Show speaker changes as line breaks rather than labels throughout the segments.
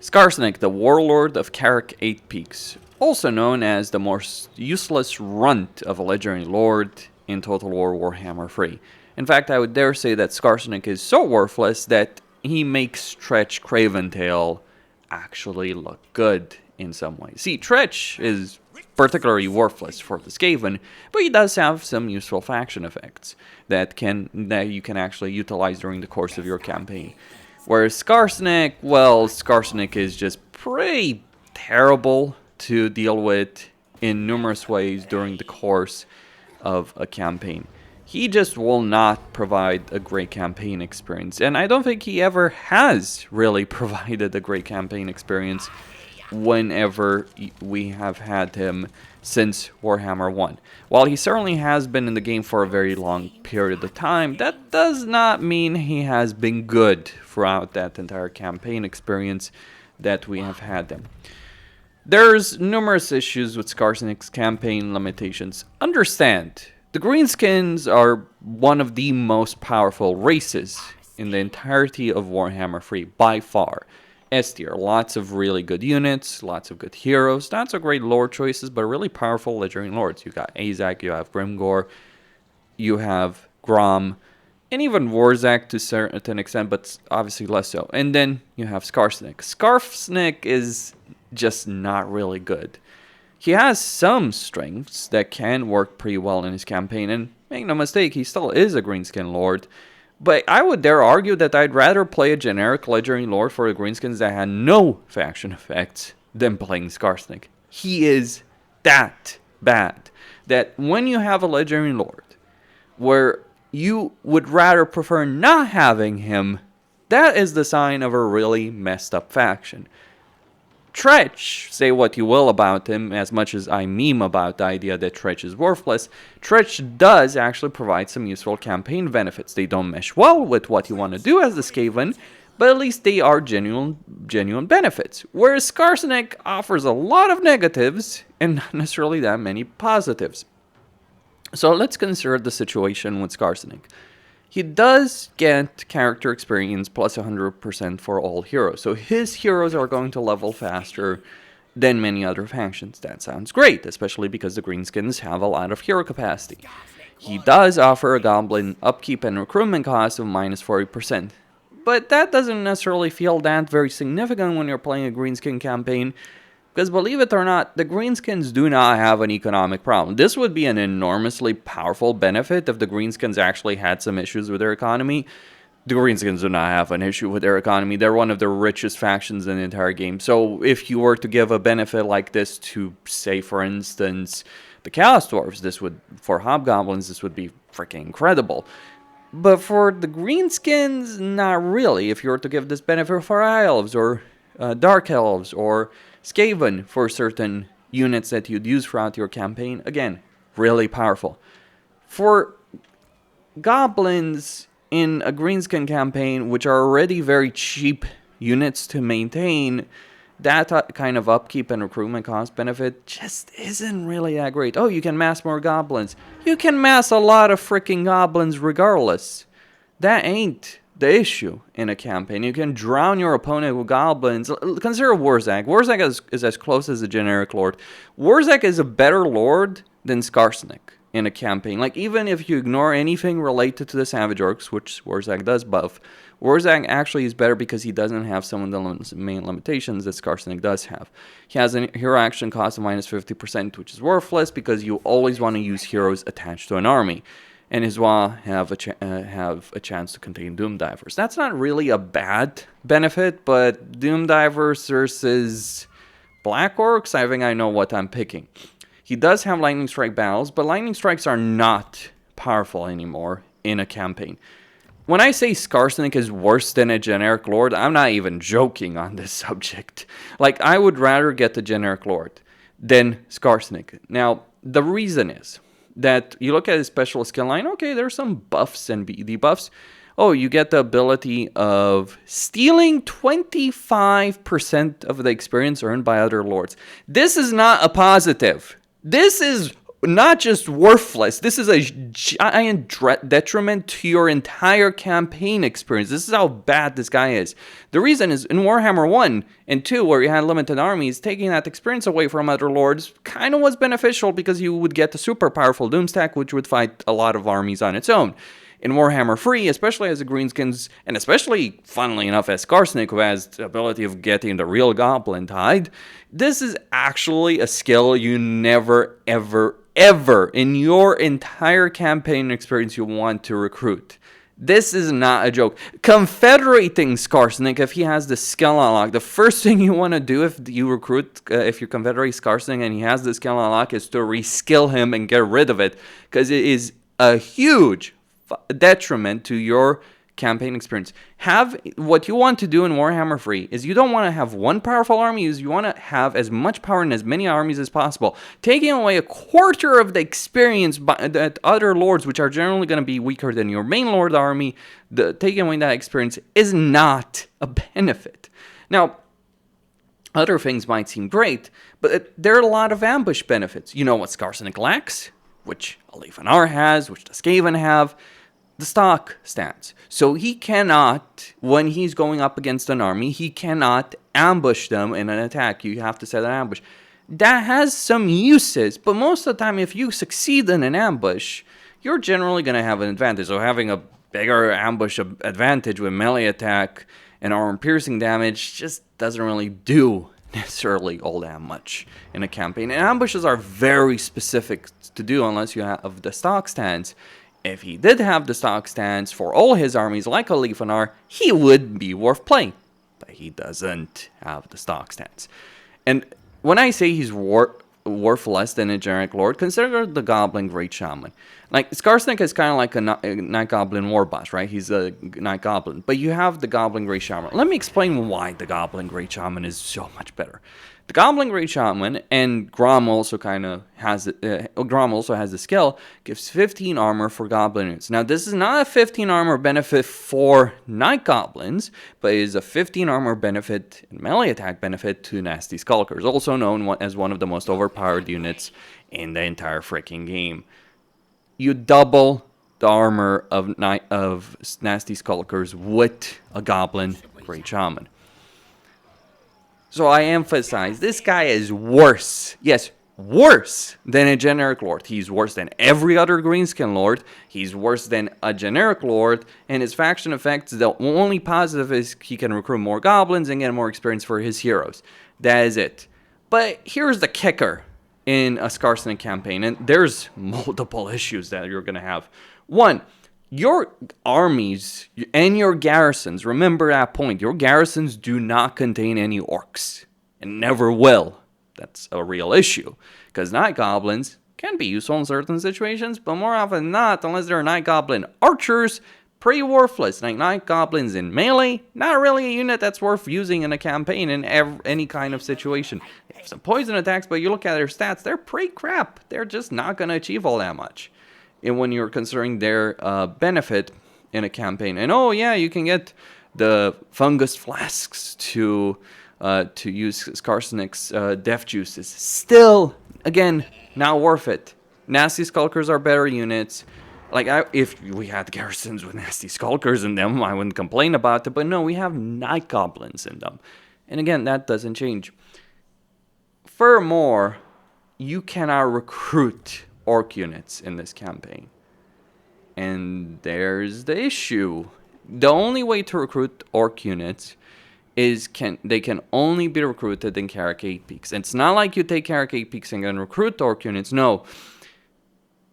Skarsnik, the warlord of Carrick 8 Peaks, also known as the most useless runt of a legendary lord in Total War Warhammer 3. In fact, I would dare say that Skarsnik is so worthless that he makes Tretch Craventail actually look good in some ways. See, Tretch is particularly worthless for the Skaven, but he does have some useful faction effects that you can actually utilize during the course of your campaign. Whereas Skarsnik, well, Skarsnik is just pretty terrible to deal with in numerous ways during the course of a campaign. He just will not provide a great campaign experience, and I don't think he ever has really provided a great campaign experience whenever we have had him since Warhammer 1. While he certainly has been in the game for a very long period of time, that does not mean he has been good throughout that entire campaign experience that we have had him. There's numerous issues with Skarsnik's campaign limitations. Understand, the Greenskins are one of the most powerful races in the entirety of Warhammer 3, by far. S tier, lots of really good units, lots of good heroes, not so great lore choices, but really powerful legendary lords. You got Azak, you have Grimgor, you have Grom, and even Warzak to a certain extent, but obviously less so. And then you have Skarsnik. Skarsnik is just not really good. He has some strengths that can work pretty well in his campaign, and make no mistake, he still is a Greenskin Lord. But I would dare argue that I'd rather play a generic legendary lord for the Greenskins that had no faction effects than playing Skarsnik. He is that bad that when you have a legendary lord where you would rather prefer not having him, that is the sign of a really messed up faction. Tretch, say what you will about him, as much as I meme about the idea that Tretch is worthless, Tretch does actually provide some useful campaign benefits. They don't mesh well with what you want to do as the Skaven, but at least they are genuine benefits. Whereas Skarsnik offers a lot of negatives and not necessarily that many positives. So let's consider the situation with Skarsnik. He does get character experience plus 100% for all heroes. So his heroes are going to level faster than many other factions. That sounds great, especially because the Greenskins have a lot of hero capacity. He does offer a goblin upkeep and recruitment cost of minus 40%. But that doesn't necessarily feel that very significant when you're playing a Greenskin campaign. Because believe it or not, the Greenskins do not have an economic problem. This would be an enormously powerful benefit if the Greenskins actually had some issues with their economy. The Greenskins do not have an issue with their economy. They're one of the richest factions in the entire game. So if you were to give a benefit like this to, say, for instance, the Chaos Dwarves, for Hobgoblins, this would be freaking incredible. But for the Greenskins, not really. If you were to give this benefit for High Elves or Dark Elves or Skaven for certain units that you'd use throughout your campaign, again, really powerful. For goblins in a Greenskin campaign, which are already very cheap units to maintain, that kind of upkeep and recruitment cost benefit just isn't really that great. Oh, you can mass more goblins. You can mass a lot of freaking goblins regardless. That ain't the issue in a campaign. You can drown your opponent with goblins. Consider Warzak. Warzak is as close as a generic lord. Warzak is a better lord than Skarsnik in a campaign. Like, even if you ignore anything related to the Savage Orcs, which Warzak does buff, Warzak actually is better because he doesn't have some of the main limitations that Skarsnik does have. He has a hero action cost of minus 50%, which is worthless because you always want to use heroes attached to an army. And as well have a chance to contain Doom Divers. That's not really a bad benefit, but Doom Divers versus Black Orcs, I think I know what I'm picking. He does have Lightning Strike battles, but Lightning Strikes are not powerful anymore in a campaign. When I say Skarsnik is worse than a generic lord, I'm not even joking on this subject. Like, I would rather get the generic lord than Skarsnik. Now, the reason is that you look at his special skill line, okay, there's some buffs and debuffs. Oh, you get the ability of stealing 25% of the experience earned by other lords. This is not a positive. This is not just worthless, this is a giant detriment to your entire campaign experience. This is how bad this guy is. The reason is, in Warhammer 1 and 2, where you had limited armies, taking that experience away from other lords kind of was beneficial, because you would get the super powerful Doomstack, which would fight a lot of armies on its own. In Warhammer 3, especially as a Greenskins, and especially, funnily enough, as Skarsnik, who has the ability of getting the real Goblin Tide, this is actually a skill you never, ever in your entire campaign experience you want to recruit. This is not a joke. Confederating Skarsnik, if he has the skill unlock, the first thing you want to do if you recruit, if you confederate Skarsnik and he has the skill unlock, is to reskill him and get rid of it, because it is a huge detriment to your campaign experience. What you want to do in Warhammer 3 is, you don't want to have one powerful army, you want to have as much power in as many armies as possible. Taking away a quarter of the experience that other lords, which are generally going to be weaker than your main lord army, taking away that experience is not a benefit. Now, other things might seem great, but there are a lot of ambush benefits. You know what Skarsnik lacks, which Alain has, which the Skaven have? The stock stance. So he cannot, when he's going up against an army, he cannot ambush them in an attack. You have to set an ambush. That has some uses, but most of the time, if you succeed in an ambush, you're generally going to have an advantage. So having a bigger ambush advantage with melee attack and armor piercing damage just doesn't really do necessarily all that much in a campaign. And ambushes are very specific to do unless you have the stock stance. If he did have the stock stance for all his armies like Alain, he would be worth playing. But he doesn't have the stock stance. And when I say he's worth less than a generic lord, consider the Goblin Great Shaman. Like, Skarsnik is kind of like a Night Goblin war boss, right? He's a Night Goblin. But you have the Goblin Great Shaman. Let me explain why the Goblin Great Shaman is so much better. The Goblin Great Shaman, and Grom also kind of has Grom also has the skill, gives 15 armor for goblin units. Now, this is not a 15 armor benefit for Night Goblins, but it is a 15 armor benefit and melee attack benefit to Nasty Skulkers, also known as one of the most overpowered units in the entire freaking game. You double the armor of Nasty Skulkers with a Goblin Great Shaman. So I emphasize, this guy is worse. Yes, worse than a generic lord. He's worse than every other greenskin lord. He's worse than a generic lord. And his faction effects, the only positive is he can recruit more goblins and get more experience for his heroes. That is it. But here's the kicker in a Skarsnik campaign. And there's multiple issues that you're going to have. One, your armies and your garrisons, remember that point, your garrisons do not contain any orcs, and never will. That's a real issue, because Night Goblins can be useful in certain situations, but more often than not, unless they're Night Goblin archers, pretty worthless. Like Night Goblins in melee, not really a unit that's worth using in a campaign in any kind of situation. They have some poison attacks, but you look at their stats, they're pretty crap. They're just not going to achieve all that much. And when you're considering their benefit in a campaign. And oh yeah, you can get the fungus flasks to use Skarsnik's death juices. Still, again, not worth it. Nasty Skulkers are better units. Like, if we had garrisons with Nasty Skulkers in them, I wouldn't complain about it. But no, we have Night Goblins in them. And again, that doesn't change. Furthermore, you cannot recruit orc units in this campaign. And there's the issue. The only way to recruit orc units is they can only be recruited in Carrick 8 Peaks. It's not like you take Carrick 8 Peaks and can recruit orc units. No.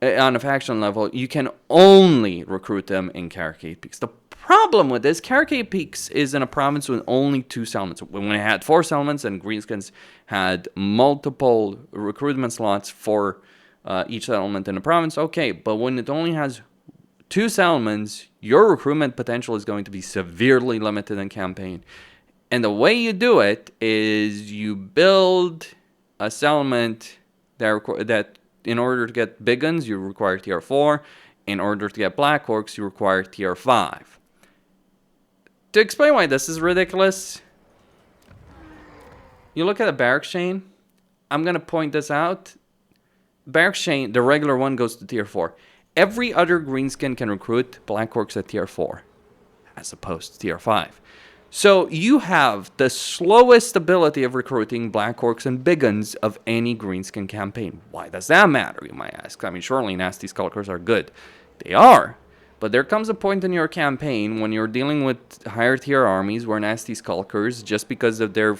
On a faction level, you can only recruit them in Carrick 8 Peaks. The problem with this, Carrick 8 Peaks is in a province with only 2 settlements. When it had 4 settlements and Greenskins had multiple recruitment slots for each settlement in the province, okay, but when it only has 2 settlements, your recruitment potential is going to be severely limited in campaign. And the way you do it is you build a settlement that in order to get big guns, you require tier 4. In order to get black orcs, you require tier 5. To explain why this is ridiculous, you look at a barracks chain. I'm going to point this out. Barracks Chain, the regular one, goes to tier 4. Every other greenskin can recruit Black Orcs at tier 4, as opposed to tier 5. So you have the slowest ability of recruiting Black Orcs and Big Guns of any greenskin campaign. Why does that matter, you might ask? I mean, surely Nasty Skulkers are good. They are. But there comes a point in your campaign when you're dealing with higher tier armies where Nasty Skulkers, just because of their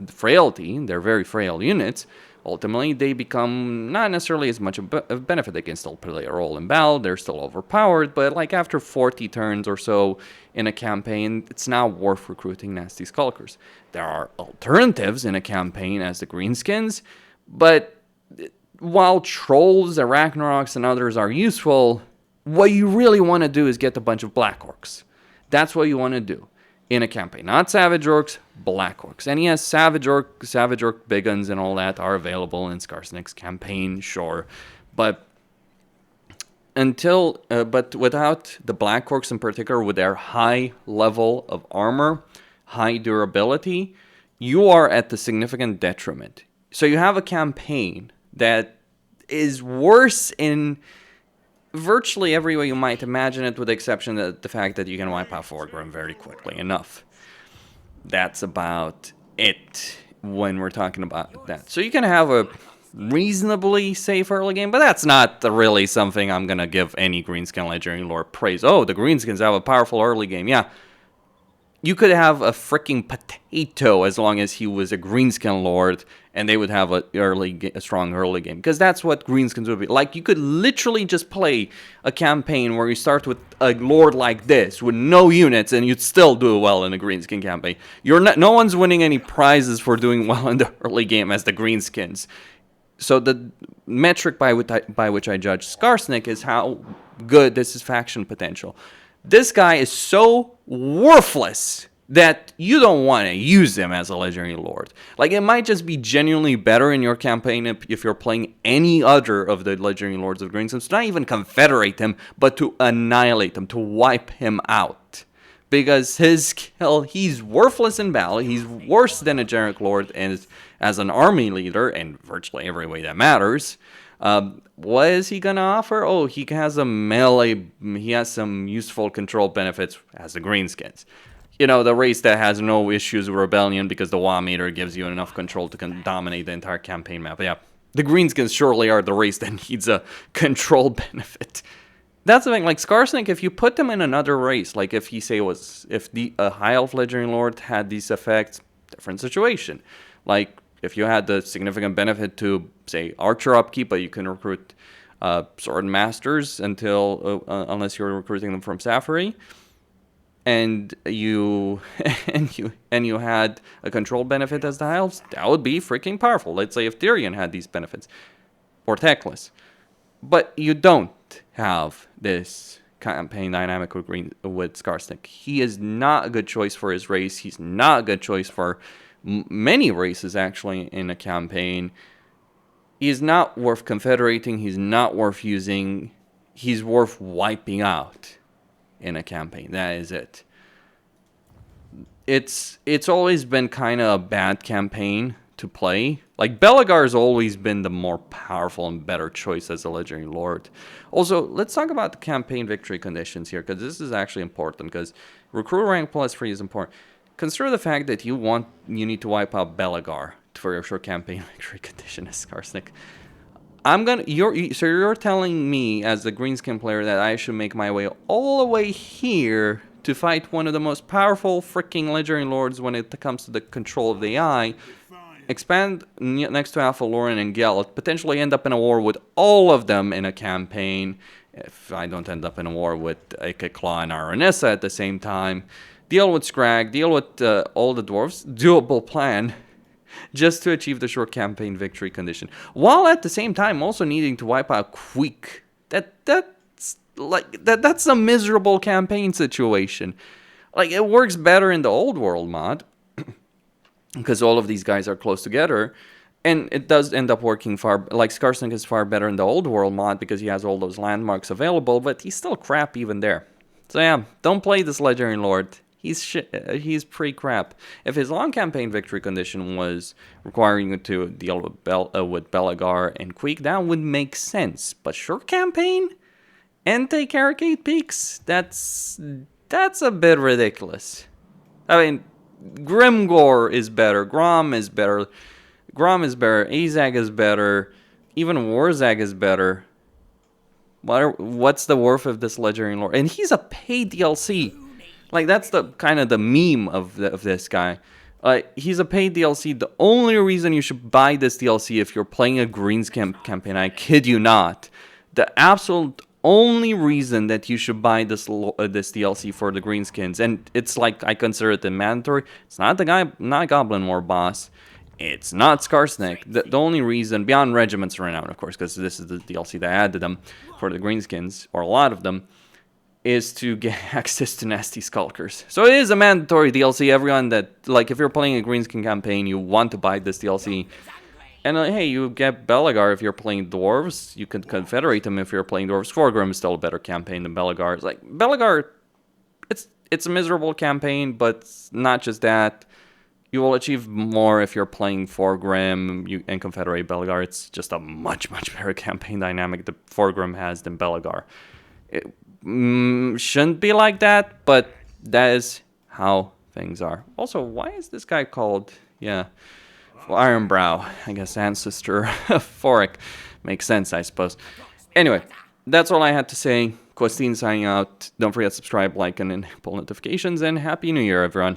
frailty, they're very frail units, ultimately they become not necessarily as much of a benefit. They can still play a role in battle, they're still overpowered, but like after 40 turns or so in a campaign, it's not worth recruiting Nasty Skulkers. There are alternatives in a campaign as the Greenskins, but while Trolls, Arachnaroks, and others are useful, what you really want to do is get a bunch of Black Orcs. That's what you want to do in a campaign. Not Savage Orcs, Black Orcs. And yes, Savage Orc Big Guns and all that are available in Skarsnik's campaign, sure. But without the Black Orcs in particular, with their high level of armor, high durability, you are at the significant detriment. So you have a campaign that is worse in virtually every way you might imagine it, with the exception of the fact that you can wipe out Forgrim very quickly enough. That's about it when we're talking about that. So you can have a reasonably safe early game, but that's not really something I'm going to give any Greenskin Legendary Lord praise. Oh, the Greenskins have a powerful early game. Yeah. You could have a freaking potato as long as he was a Greenskin Lord, and they would have a strong early game. Because that's what Greenskins would be. Like, you could literally just play a campaign where you start with a Lord like this, with no units, and you'd still do well in a Greenskin campaign. No one's winning any prizes for doing well in the early game as the Greenskins. So the metric by which I judge Skarsnik is how good this is faction potential. This guy is so worthless that you don't want to use him as a Legendary Lord. Like, it might just be genuinely better in your campaign if you're playing any other of the Legendary Lords of Greenskins, to not even confederate him, but to annihilate him, to wipe him out. Because his skill, he's worthless in battle, he's worse than a Generic Lord as an army leader, in virtually every way that matters. What is he gonna offer? Oh, he has a melee, he has some useful control benefits as the Greenskins. You know, the race that has no issues with Rebellion because the WA meter gives you enough control to dominate the entire campaign map. Yeah, the Greenskins surely are the race that needs a control benefit. That's the thing, like Skarsnik, if you put them in another race, like if a High Elf Legendary Lord had these effects, different situation. Like, if you had the significant benefit to, say, Archer upkeep, but you can recruit Sword Masters unless you're recruiting them from Safari, and you had a control benefit as the High Elves, that would be freaking powerful. Let's say if Tyrion had these benefits, or Teclis. But you don't have this campaign dynamic with Skarsnik. He is not a good choice for his race. He's not a good choice for many races, actually, in a campaign. He's not worth confederating. He's not worth using. He's worth wiping out in a campaign. That is it. It's always been kind of a bad campaign to play. Like, Belegar's always been the more powerful and better choice as a Legendary Lord. Also, let's talk about the campaign victory conditions here, because this is actually important, because recruit rank +3 is important. Consider the fact that you need to wipe out Belegar for your short campaign victory condition as Skarsnik. You're telling me as the Greenskin player that I should make my way all the way here to fight one of the most powerful freaking Legendary Lords when it comes to the control of the AI, expand next to Alpha Lorem and Gelt, potentially end up in a war with all of them in a campaign, if I don't end up in a war with Ike Claw and Aranessa at the same time, deal with Scrag, deal with all the dwarves, doable plan, just to achieve the short campaign victory condition, while at the same time also needing to wipe out Queek. That's a miserable campaign situation. Like, it works better in the old world mod, because all of these guys are close together, and it does end up working Skarsnik is far better in the old world mod because he has all those landmarks available, but he's still crap even there. So yeah, don't play this Legendary Lord. he's pretty crap. If his long campaign victory condition was requiring you to deal with Belagar and Queek, that would make sense. But short campaign and take Carrick 8 Peaks, that's a bit ridiculous. I mean, Grimgor is better, Grom is better, Azag is better, even Warzag is better. What's the worth of this legendary lore? And he's a paid DLC. Like, that's the kind of the meme of this guy. He's a paid DLC. The only reason you should buy this DLC if you're playing a Greenskin campaign, I kid you not, the absolute only reason that you should buy this DLC for the Greenskins, and it's like, I consider it the mandatory. It's not Goblin War boss. It's not Skarsnik. The only reason, beyond Regiments Renown, of course, because this is the DLC that added them for the Greenskins, or a lot of them, is to get access to Nasty Skulkers. So it is a mandatory DLC. Everyone that, like, if you're playing a Greenskin campaign, you want to buy this DLC. And hey, you get Belagar if you're playing Dwarves. You can Confederate them if you're playing Dwarves. Forgrim is still a better campaign than Belagar. It's like, Belagar, it's a miserable campaign, but not just that. You will achieve more if you're playing Forgrim and Confederate Belagar. It's just a much, much better campaign dynamic that Forgrim has than Belagar. It shouldn't be like that, but that is how things are. Also, why is this guy called, Ironbrow? I guess ancestor of Forik. Makes sense, I suppose. Anyway, that's all I had to say. Questine signing out. Don't forget to subscribe, like, and enable notifications, and Happy New Year, everyone.